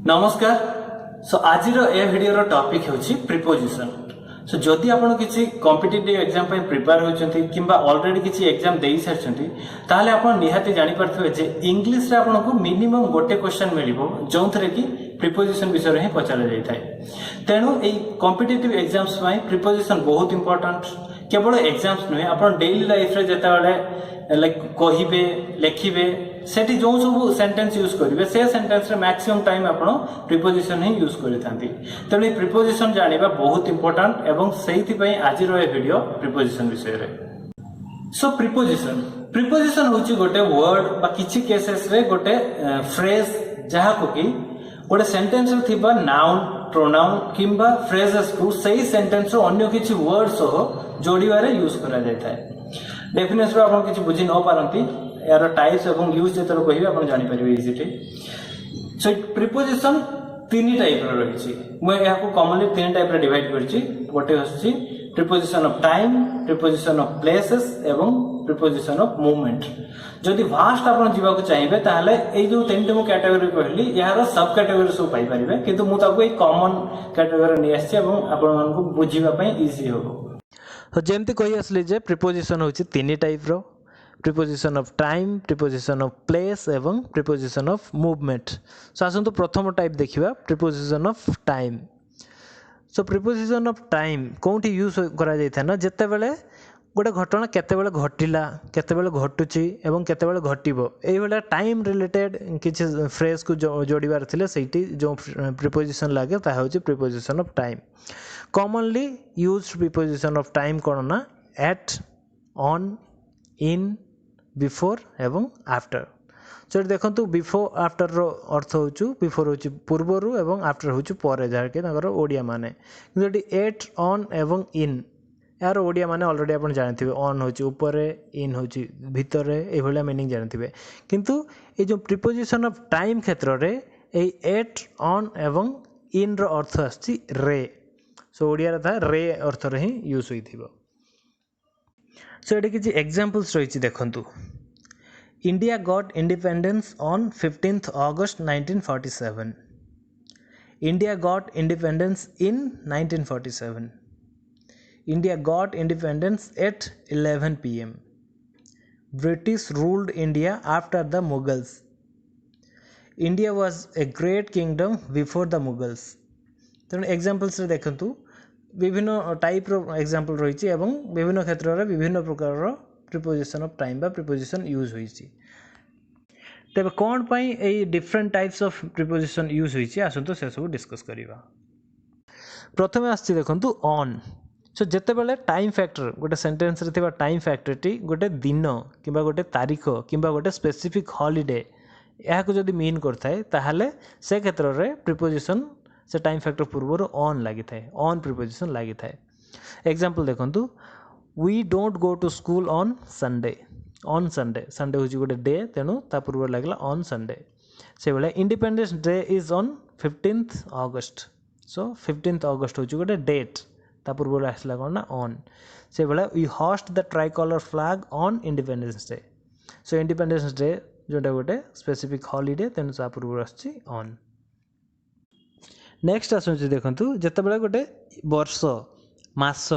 नमस्कार। सो आज ए video topic होची प्रीपोजिशन। सो जदि आपण किसी कॉम्पिटिटिव एग्जाम पे प्रिपेयर होचंती किंबा ऑलरेडी किसी एग्जाम देई सारचंती ताले आपण निहाती जानि परथबे जे इंग्लिश रे आपनको मिनिमम गोटे क्वेश्चन मिलिबो जोंथरे कि प्रीपोजिशन विषय रे ही पचारा जाय थाए। तेनु ए कॉम्पिटिटिव एग्जाम्स में प्रीपोजिशन बहुत इंपोर्टेंट। केवल एग्जाम्स नुहे आपण डेली लाइफ रे जता बेले लाइक कहिबे लेखिबे सेठी जो सब सेंटेंस यूज करेंगे से सेंटेंस रे मैक्सिमम टाइम आपण प्रीपोजिशन ही यूज करथांती। तेणु प्रीपोजिशन जानिबा बहुत इंपोर्टेंट एवं सेहिति पई आज रो ए वीडियो प्रीपोजिशन विषय रे। सो प्रीपोजिशन होची गोटे वर्ड बा किछि केसेस रे गोटे फ्रेज जहा को कि गोटे सेंटेंस रे थिबा नाउन प्रोनाउन किंबा फ्रेजेस को सही सेंटेंस रो अन्य किछि वर्ड सह जोड़ीबारे यूज करा जाय थाए। डेफिनेशन आपण किछि बुझी न पारंती यार टाइप्स एवं यूज जेतर कहिबे आपण जानि परिबे इजीली। सो प्रीपोजिशन तीन टाइप रो रहिछि। मैं यहा को कॉमनली तीन टाइप रे डिवाइड करछि। गोटे होछि preposition of time, preposition of places एवं प्रीपोजिशन ऑफ मूवमेंट। जदि वास्ट आपण जीवा को चाहिबे ताहले ए जो तीनटा मु कैटेगरी कहली यार सब कैटेगरी सब पाई परिबे, किंतु मु ताको एक कॉमन कैटेगरी नि आछि एवं आपण मन को बुझिबा पई इजी होबो। तो जेमती कहि असली जे प्रीपोजिशन होछि तीन टाइप रो, preposition of time, preposition of place एवं प्रीपोजिशन ऑफ मूवमेंट। सो आसंतु प्रथम टाइप देखिबा preposition of time. So preposition of time कोठी यूज करा जाय था ना जत्ते बेले गोटे घटना केते बेले घटिला, केते बेले घटुची एवं केते बेले घटिबो एई बेले टाइम रिलेटेड किछ फ्रेज को जोड़ीबार थिले सेठी जो प्रीपोजिशन लागे ता होची preposition of time. Commonly used preposition of time कोन ना एट, ऑन, इन, बिफोर एवं आफ्टर। सो देखंतु बिफोर आफ्टर रो अर्थ होचु बिफोर होचु पूर्वरु एवं आफ्टर होचु परे जाके के ताकर ओडिया माने। किंतु एट, ऑन एवं इन यार ओडिया माने ऑलरेडी आपण जानथिबे। ऑन होचि ऊपरे, इन होचि भितरे ए भलिया मीनिंग जानथिबे। किंतु ए जो प्रीपोजिशन ऑफ टाइम क्षेत्र रे ए एट, ऑन एवं इन रो अर्थ आछि रे। सो ओडिया रे था रे अर्थ रे ही यूज होइथिबो। सो एटी किछि एग्जांपल्स रहिछि देखंतु। India got independence on 15th August 1947। India got independence in 1947। India got independence at 11 p.m. British ruled India after the Mughals. India was a great kingdom before the Mughals. तेणु examples रे देखंतु विभिन्न type रो example रहिछि एवं विभिन्न क्षेत्र रे विभिन्न प्रकार रो प्रीपोजिशन ऑफ टाइम बा प्रीपोजिशन यूज होइछि। तबे कोन पई ए different types of preposition use होइछि आसंतो से सब डिस्कस करिवा। प्रथमे आछि देखंतु ऑन। सो जिते बेले टाइम फैक्टर गोटे सेंटेंस रे थिबा टाइम फैक्टरटी गोटे दिन किंबा गोटे तारीख किंबा गोटे स्पेसिफिक हॉलिडे या को जदि मीन करथाय ताहाले से क्षेत्र रे प्रीपोजिशन से टाइम फैक्टर पूर्व ऑन लागि थाए, ऑन प्रीपोजिशन लागि थाए। एग्जांपल देखंतु we don't go to school on Sunday. On Sunday, Sunday होची गोटे डे तेनु ता पूर्व लागला ऑन संडे। से बेले independence day is on 15th August। So 15th August होची गोटे डेट ता पूर्व आसला कोन ना ऑन। से बेले we host the tricolour flag on Independence Day. So Independence Day जोटा गोटे स्पेसिफिक हॉलिडे तेनु ता पूर्व आछि ऑन। नेक्स्ट आसुछि देखंतु जते बेले गोटे वर्ष, मास,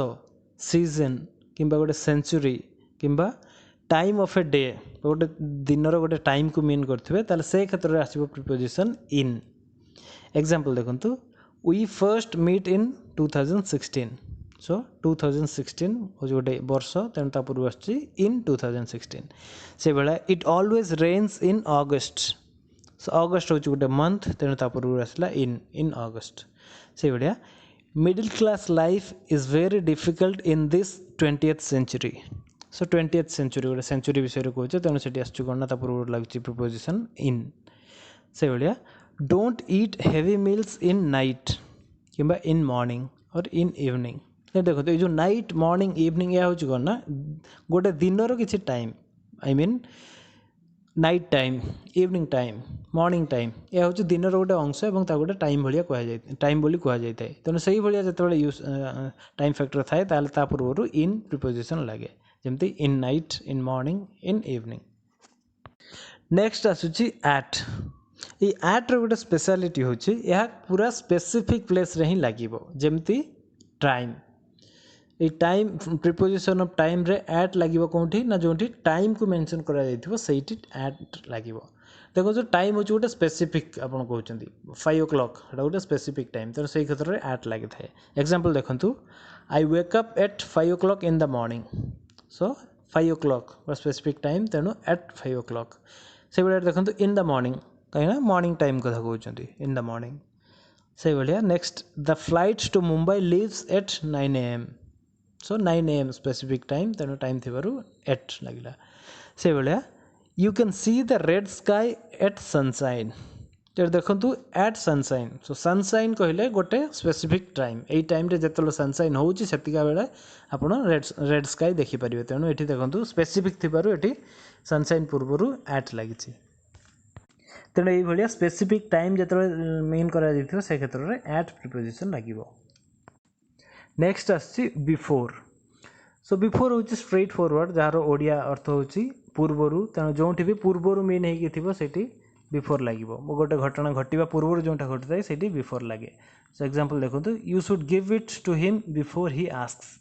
सीजन किंबा गोटे सेंचुरी किंबा टाइम ऑफ ए डे गोटे दिन रो गोटे टाइम को मीन करथिबे ताले से क्षेत्र रे आसीबो प्रीपोजिशन इन। एग्जांपल देखंतु वी फर्स्ट मीट इन 2016। सो 2016 हो गोटे वर्ष तेणु ता पूर्व आछि इन 2016। से बेला it always rains in August. So August हो गोटे मंथ तेणु ता पूर्व आसला इन ऑगस्ट। से बेला middle class life is very difficult in this 20th century। So 20th century गोटे सेंचुरी विषय रे कहउछ तेणु सेठी आछि कोन ता पूर्व लागछि प्रीपोजिशन इन। से बेला don't eat heavy meals in night किंबा इन मॉर्निंग और इन इवनिंग। देखो तो जो नाइट, मॉर्निंग, इवनिंग या होची कोन ना गोटे दिन रो किछि time, I mean night time, evening time, morning time या होची दिन रो गोटे अंश एवं ता गोटे टाइम भलिया कहया जाय, टाइम बोली कहया जाय थाए। तेनु सही भलिया जते बेले यूज टाइम फैक्टर थाए ताले ता पूर्वरु इन प्रीपोजिशन लागे, जेमति in night, in morning, in evening. Next आसुची एट। ये एट रो गोटे स्पेशलिटी होची यह पूरा स्पेसिफिक प्लेस रे ही लागिवो जेमती टाइम ये टाइम प्रिपोजिशन ऑफ टाइम रे एट लागिवो कोठी ना जोठी टाइम को मेंशन करा जाइथिवो सेठी एट लागिवो देखो जो टाइम होची गोटे स्पेसिफिक आपण कहउचंदी 5 o'clock एटा गोटे स्पेसिफिक टाइम तो सेही क्षेत्र रे एट लागि थाए एग्जांपल देखंतु I wake up at 5 o'clock in the morning so 5 o'clock specific time तेणु एट 5 o'clock से बेले देखंतु इन द मॉर्निंग कहीं मॉर्निंग टाइम कथा कहउचंदी इन द मॉर्निंग से भाया next the flight to Mumbai leaves at 9 AM so 9 AM specific time तेणु टाइम थिबारु एट लगिला से भाया you can see the red sky at sunshine तो देखंतु एट सनसाइन सो सनसाइन कहले गोटे स्पेसिफिक टाइम एई टाइम रे जेतलो सनसाइन होउची सेतिका बेले आपण रेड स्काई देखि परिबे तेणु एठी देखंतु स्पेसिफिक थिबारु एठी सनसाइन पूर्वरु एट लागिची तेणु ये भाया स्पेसिफिक टाइम जो मेन कर से क्षेत्र में एट प्रिपोजिशन लगे नेक्स्ट आसी बिफोर सो बिफोर हूँ स्ट्रेट फॉरवर्ड जार ओडिया अर्थ हूँ पूर्वर तेणु जो भी पूर्वर मेन होती बिफोर लगे गोटे घटना घटवा पूर्व जोटा घटी थाए से बिफोर लगे सो एग्जांपल देखो you should give it to him before he asks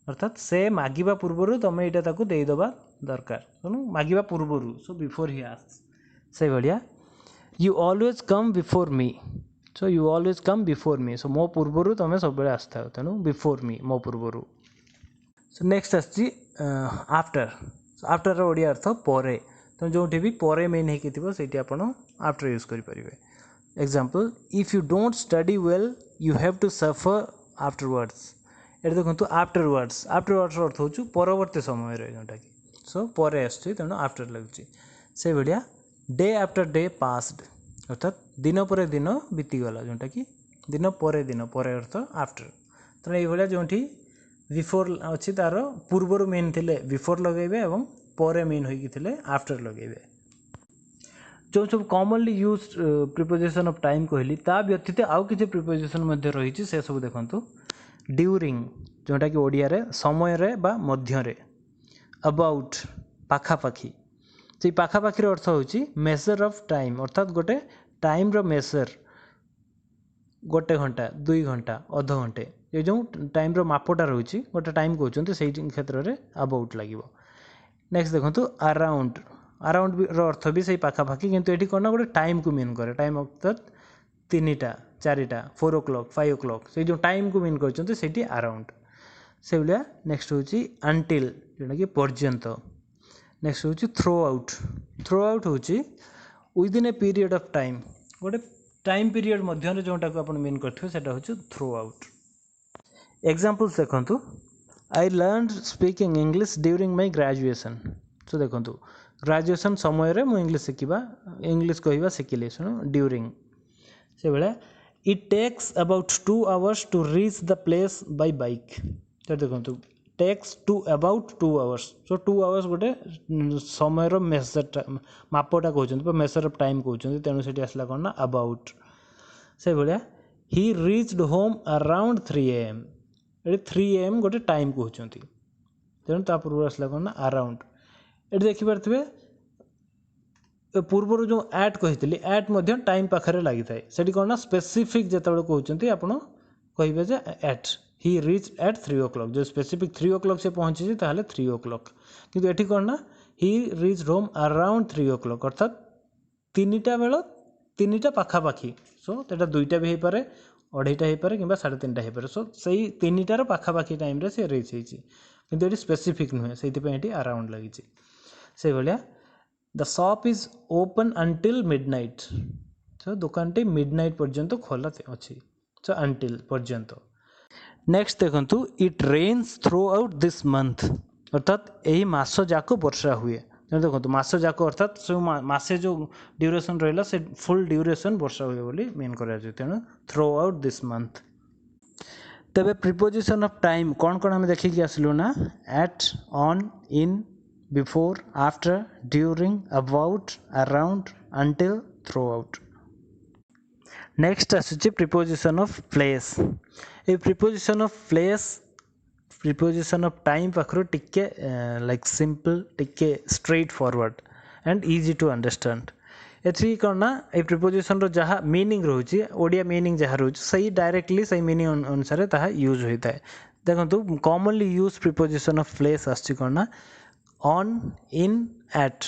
अर्थात से मागिबा पूर्वर तुम यहाँ देदेबा दरकार मागिबा पूर्वर सो बिफोर ही आस्क्स से भाया you always come before me so you always come before me so मो पूर्वर तुम सब आसता तेणु बिफोर मी मो पूर्वर सो नेक्स्ट आसी आफ्टर आफ्टर ओडिया अर्थ परे तो जो भी परे मेन होती आपड़ आफ्टर यूज करेंगे example if you don't study well you have to suffer afterwards ये देखो आफ्टरवर्ड्स अर्थ हो परवर्ती समय जोटा कि सो परे आसणु आफ्टर लगुच से भाया डे आफ्टर डे पास्ड अर्थात दिन पर दिन बीतीगला जोटा कि दिन पर अर्थ आफ्टर तेणु ये जो बिफोर अच्छी तार पूर्वर मेन थे बिफोर लगे और पर मेन होते आफ्टर लगे जो सब commonly use preposition of time कहली ता व्यतीत आउ किसी प्रिपोजिशन रही से सब देखंतु ड्यूरिंग जोटा कि ओडिया रे समय रे बा मध्य रे अबाउट पाखापाखी से पाखापाखी अर्थ होची मेजर ऑफ टाइम अर्थात गोटे टाइम रो मेजर गोटे घंटा 2 घंटा अध घंटे ये जो टाइम रो मापटा रही गोटे टाइम कहते से क्षेत्र में अबाउट लगे नेक्स्ट देखो अराउंड अराउंड अर्थ भी से पाखापाखी किंतु ये कौन गोटे टाइम को मीन करे टाइम अर्थात 3टा 4टा 4 o'clock 5 o'clock से जो टाइम को मीन करते अराउंड से भाया नेक्स्ट हूँ अंटिल जोटा कि पर्यंत नेक्स्ट हूँ थ्रो आउट हूँ within a period of time गोटे टाइम पीरियड मध्य जोटा को आप मीन करते हूँ थ्रो आउट एग्जांपल्स देखो I learn speaking English during my graduation तो देखो ग्रेजुएशन समय रे मु इंग्लिश शिखा इंग्लिश कहवा शिखिली शुणु ड्यूरिंग से भाया it takes about 2 hours to reach the place by bike तो देखो takes to about 2 hours so 2 hours गोटे समय मेजर मापटा कहते मेजर ऑफ टाइम कहते तेणु से आसला कौन ना अबाउट से भाया he reached home around 3 AM ये 3 AM गोटे टाइम कहते तेणु ता पूर्व आसला कौन ना अराउंड ये देखिपे पूर्वर जो एट कही एट मध्य टाइम पाखे लगी थाए से कौन ना स्पेसिफिक जिते कहते आपड़ कहे जे at he reach at 3 o'clock जो स्पेसिफिक 3 o'clock से पहुँची ताहले 3 o'clock किंतु एठी कौन ना ही रीच होम अराउंड 3 o'clock अर्थात 3टा बेल 3टा पाखापाखी सो तेटा 2टा भी हो पारे 2.5टा हो पारे कि 3.5टा हो पारे सो से 3टार पाखापाखी टाइम से रीच होती किंतु ये स्पेसिफिक नुहे से अराउंड लगी से भाया the shop is open until midnight so दुकान टी मिडनाइट पर्यंत खोला अच्छी सो अंटिल पर्यंत नेक्स्ट देखंतु it rains throughout this month अर्थात यही मास जाक वर्षा हुए देखो मास जाक अर्थात सब मासे जो ड्यूरेशन रहा से फुल ड्यूरेशन वर्षा हुए बोली मेन करा तेणु थ्रू आउट दिस मंथ तेबे प्रिपोजिशन ऑफ टाइम कौन कौन आम देखिकी आसलु ना at on in before after during about around until throughout next आसुची प्रिपोजिशन ऑफ प्लेस ए preposition of place preposition of time पाखर टिके लाइक सिंपल टिके straightforward and easy to understand एथि कौन ना ये प्रिपोजिशन रो जहाँ मीनिंग रोचे ओडिया मीनिंग जहाँ रोचे सही डायरेक्टली सही मीनिंग अनुसार ताहा यूज होता है। देखो commonly use preposition of place आछि कौन ना ऑन इन एट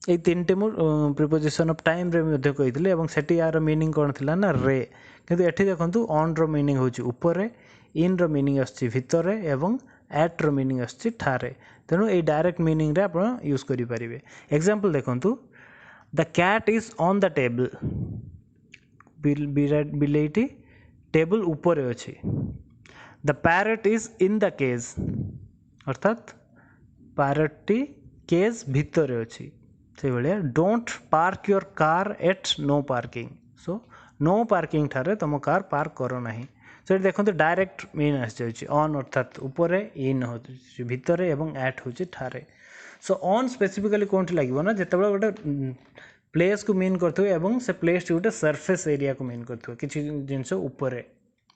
ये तीन टे प्रिपोजिशन ऑफ टाइम रे मध्य कहितले एवं सेठी यार मीनिंग कौन थिला ना रे किंतु एठी देखंतु ऑन रो मीनिंग होची ऊपर इन रो मीनिंग आछि भितर एवं एट रो मीनिंग आछि ठारे तेणु ये डायरेक्ट मीनिंग रे आपण यूज करि परिबे। एग्जांपल देखंतु the cat is on the table बिलेटी टेबल ऊपर अछि। The parrot is in the cage अर्थात पैरटटी केज भितर अछि से भाया don't park your car at no parking so no parking ठारे तुम कार पार्क करो नहीं। सो देखो डायरेक्ट मीन आसी ऑन अर्थात ऊपर इन हो भितर एवं एट हूँ ठारे। सो ऑन स्पेसिफिकली कौन लगे ना जिते गोटे प्लेस को मीन कर से प्लेस गोटे सरफेस एरिया को मीन कर किसी जिनस ऊपर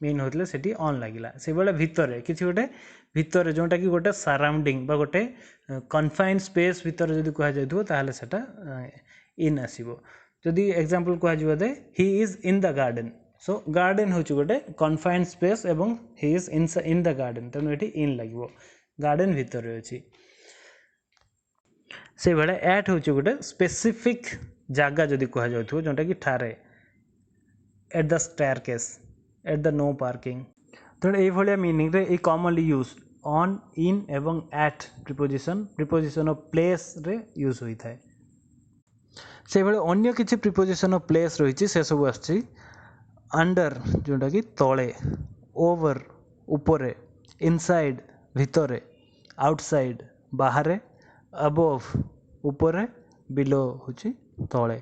मीन होते से ऑन लगिला से भाया भितर किसी गोटे भितर जोटा कि गोटे सराउंडिंग बा गोटे कन्फाइंड स्पेस भितर जदि कह जाए सेटा इन आसो। जदि एग्जांपल कह दे he is in the garden so garden हूँ गोटे कन्फाइंड स्पेस एवं he is in the garden तेणु ये इन लगे गार्डन भितर अच्छी से भाया एट हूँ गोटे स्पेसिफिक जगह जदि कह जाए जोटा कि ठारे at the staircase at the no parking तेणु ये मीनिंग रे कॉमनली यूज ऑन इन एवं एट प्रिपोजिशन ऑफ प्लेस रे यूज होता है। से भाई अन्य किसी प्रिपोजिशन ऑफ प्लेस रही से सब आछि अंडर जोटा कि तले ओवर ऊपर इनसाइड भितर आउटसाइड बाहर अबव ऊपर बिलो होची तले।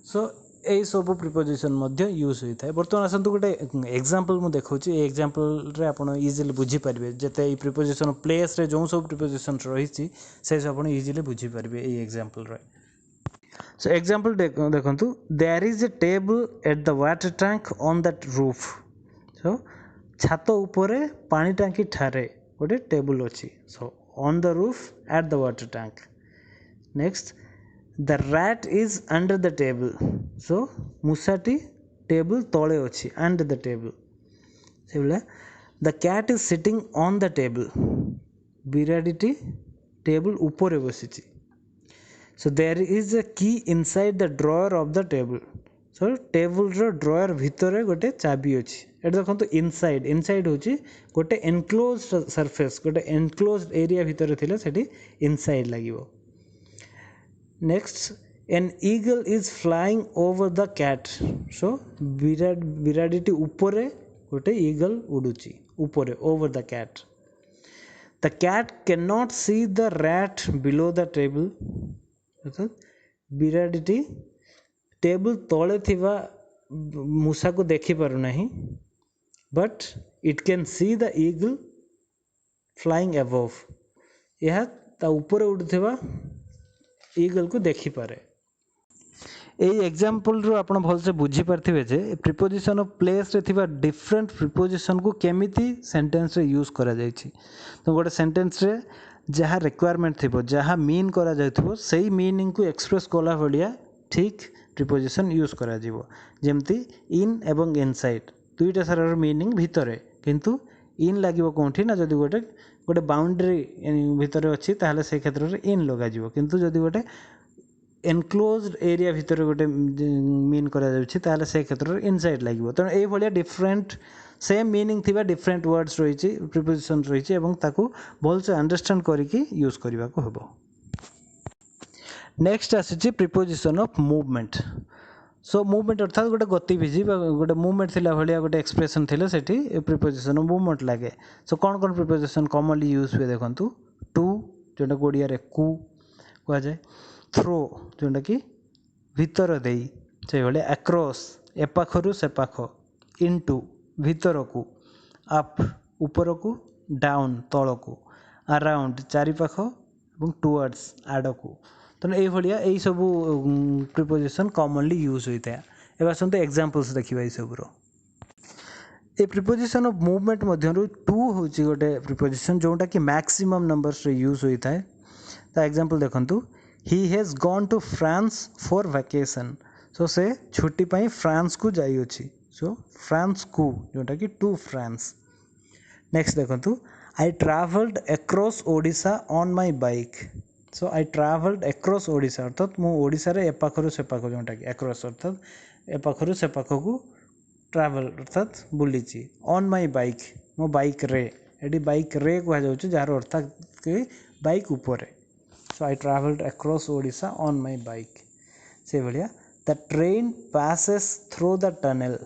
सो यही सब प्रिपोजिशन मध्य यूज होता है। बर्तमान आसतु गोटे एग्जांपल मु देखौची ए एग्जांपल रे आपण इजीली बुझी पारबे जते ई प्रिपोजिशन ऑफ प्लेस रे जो सब प्रिपोजिशन रही से सब आपण इजीली बुझी पारबे ए एग्जांपल रे। सो एग्जांपल देखंतु there is a table at the water tank on that roof so छात ऊपर पानी टांकी ठारे गोटे टेबल अछि so on the roof at the water tank. Next the rat is under the table so मूसाटी table तले अच्छी अंडर द टेबल से भाया the cat is sitting on the table बिराड़ीटी टेबल ऊपर बसी। So there is a key inside the dryer of the table so table रो drawer भितर गोटे चाबी अच्छी ये देखो इनसाइड इनसाइड हूँ गोटे एनक्लोज सरफेस गोटे एनक्लोज एरिया भितर थिले सेठी इनसाइड लगिवो। Next an eagle is flying over the cat so बिराड़ीटी ऊपर गोटे ईगल उड़ुची ऊपर over the cat. The cat can not see the rat below the table बिराड़ीटी टेबल तले थिवा मूसा को देखी पारु नहीं but it can see the eagle flying above यह ता ऊपर उड़ुथिबा ईगल को देखी पारे। यही एग्जांपल रो आपण भलसे बुझी पारथिबे जे प्रिपोजिशन ऑफ प्लेस रे थिबा डिफरेंट प्रिपोजिशन को केमिति सेंटेंस रे यूज करा जायछि। तो गोटे सेंटेंस रे जहाँ रिक्वायरमेंट थिबो जहाँ मीन करा जायथिबो सेही मीनिंग को एक्सप्रेस कला भलिया ठीक प्रिपोजिशन यूज करा जिवो जेमति इन एवं इनसाइड दुईटा सारा मीनिंग भितर किंतु इन लागिवो कोठी ना जदि गोटे गोटे बाउंड्री भितर अच्छी ताहले से क्षेत्र में इन लगा जिवो किंतु जदि गोटे एनक्लोज्ड एरिया भितर गोटे मीन करा जाउछि ताहले से क्षेत्र में इनसाइड लागिवो। तेणु एई भलिया डिफरेंट सेम मीनिंग थिबा डिफरेंट वर्ड्स रही प्रिपोजिशन रही एवं ताकू भलसे अंडरस्टैंड करिकि यूज करबा को हबो। नेक्स्ट आसी preposition of movement so movement अर्थात गोटे गतिविधि गोटे मूवमेंट थिला भलिया गोटे एक्सप्रेशन थिले सेठी प्रिपोजिशन ऑफ मूवमेंट लागे। सो कौन कौन प्रिपोजिशन कॉमनली यूज हुए देखंतु टू जोटा ओडिया रे कु कह जाए थ्रो जोटा कि भितर देई से भलिया अक्रॉस ए पाखरु से पाख इनटू भितर को अप ऊपर को डाउन तल को अराउंड चारि पाख और टुवर्ड्स आड़ को तेणु यही सब प्रिपोजिशन कॉमनली यूज होता है। एवं आसतु एग्जांपल्स देखिए ये सब ए प्रिपोजिशन ऑफ मूवमेंट मध्यरु टू हूँ गोटे प्रिपोजिशन जोटा कि मैक्सिमम नंबर्स रे यूज होता है। ता एग्जांपल देखंतु he has gone to France for vacation so से छुट्टी पाई फ्रांस को जाइए सो फ्रांस को जोटा कि टू फ्रांस नेक्स्ट देखो I travelled across Odisha on my bike so I travelled across Odisha अर्थात मु ओडिशा रे एपाखरु सेपाख जोटा कि अक्रॉस अर्थात एपाखरु सेपाख को ट्राभेल अर्थात बुलीची ऑन माय बाइक मो बाइक रे एटी बाइक रे कह जाउछ जार अर्थात कि बाइक ऊपर so I travelled across Odisha on my bike से भलिया the train passes through the tunnel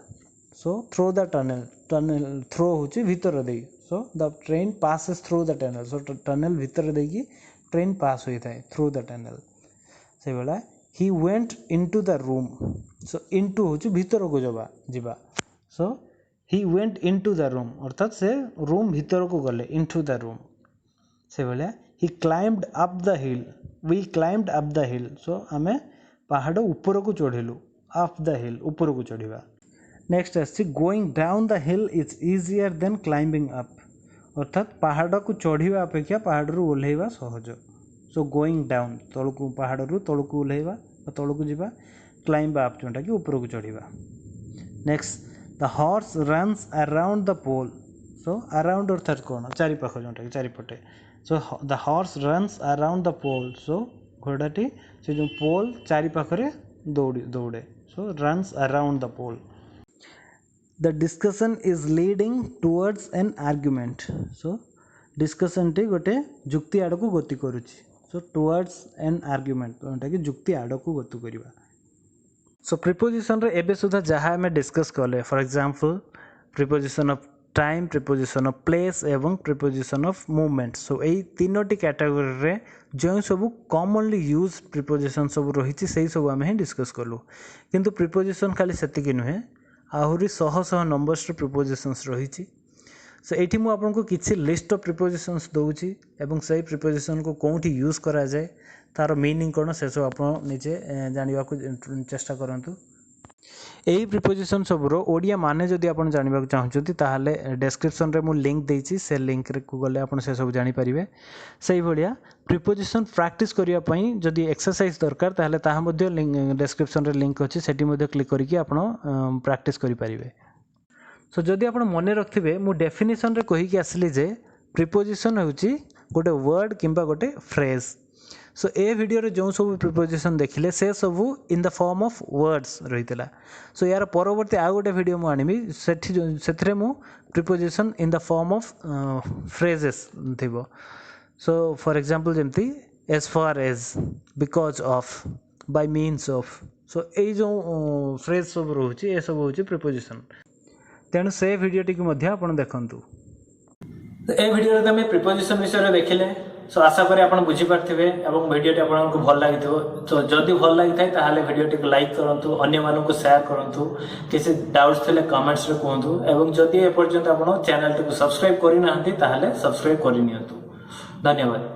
so through the tunnel through होची भीतर दे so the train passes through the tunnel so tunnel भीतर दे की ट्रेन पास होता है थ्रू द टनल से भला he went into the room so into होची भीतर को जीवा so he went into the room अर्थात से रूम भीतर को गले इनटू द रूम से भला he climbed up the hill we climbed up the hill so आमे पहाड़ ऊपर को चढ़ेलु अप द हिल ऊपर को चढ़िबा नेक्स्ट आसी going down the hill is easier than climbing up अर्थात पहाड़ को चढ़िबा अपेक्षा पहाड़ रु ओल्हेबा सहज सो गोइंग डाउन तळकु पहाड़ रु तळकु ओल्हेबा तळकु जीवा क्लाइंब अप जोटा कि ऊपर को चढ़िबा next the horse runs around the pole so around अर्थात कोन चारि पाख जोटा कि चारि पटे so the horse runs around the pole so घोड़ाटी से जो पोल चारि पाखरे दौड़े so runs around the pole the discussion is leading towards an argument so discussion टी गोटे जुक्ति आड़ को गति करुच्ची सो टुवर्ड्स एन आर्ग्युमेंट जोटा कि जुक्ति आड़ को गति करवा सो प्रिपोजिशन रे एबे सुधा जहाँ आम डिस्कस कले for example preposition of time preposition of place एवं प्रिपोजिशन ऑफ मूवमेंट सो यही तीनोटी कैटेगोरी रे जो सब कॉमनली यूज प्रिपोजिशन सब रही से सब आम ही डिस्कस कलु किंतु प्रिपोजिशन खाली सेतिकी नुहे आहरी शह शह नंबर्स प्रिपोजिशंस रही सो ये मुझे किसी लिस्ट ऑफ प्रिपोजिशंस दूची एवं से प्रिपोजिशन को कौटी यूज करा जाए तार मीनिंग कौन से सब आप निजे जानवा को चेष्टा करूँ यही प्रिपोजिशन सबरो ओडिया माने जदि आप जानवा चाहते ताहले डिस्क्रिप्शन रे मु लिंक देइछि से लिंक रे को गले आप से सब जानि परिबे सही भलिया प्रिपोजिशन प्रैक्टिस करिया पई जदि एक्सरसाइज दरकार ताहले ताहा मध्ये डिस्क्रिप्शन रे लिंक अछि सेठी मध्ये क्लिक करिकि आपण प्रैक्टिस करि परिबे सो जदि आप मने रखिबे मु डेफिनेशन रे कहि कि आसली जे प्रिपोजिशन होछि गोटे वर्ड किंबा गोटे फ्रेज सो ए वीडियो रे जो सब प्रिपोजिशन देखिले से सब in the form of words रहीतला सो यार परवर्ती आ गोटे वीडियो मु आनिबी सेथिरे मु preposition in the form of phrases थिबो सो फॉर एग्जांपल जेमती as far as because of by means of so ए जो फ्रेज सब रहउची ए सब होची प्रिपोजिशन तेणु से वीडियो टी मध्य आपण देखंतु ए वीडियो रे तमे प्रिपोजिशन विषय रे देखिले सो आशा करी आपण बुझी पारथिबे एवं वीडियो टी आपनको भल लागिथिबो तो जदि भल लागिथाय ताहाले वीडियो टी को लाइक करंतु अन्य मानन को शेयर करंतु किसी डाउट्स थिले कमेंट्स रे कहंतु एवं जदि ए पर्यंत आपण चैनल टी को सब्सक्राइब करि नाहंती ताहाले सब्सक्राइब करि नियंतु धन्यवाद।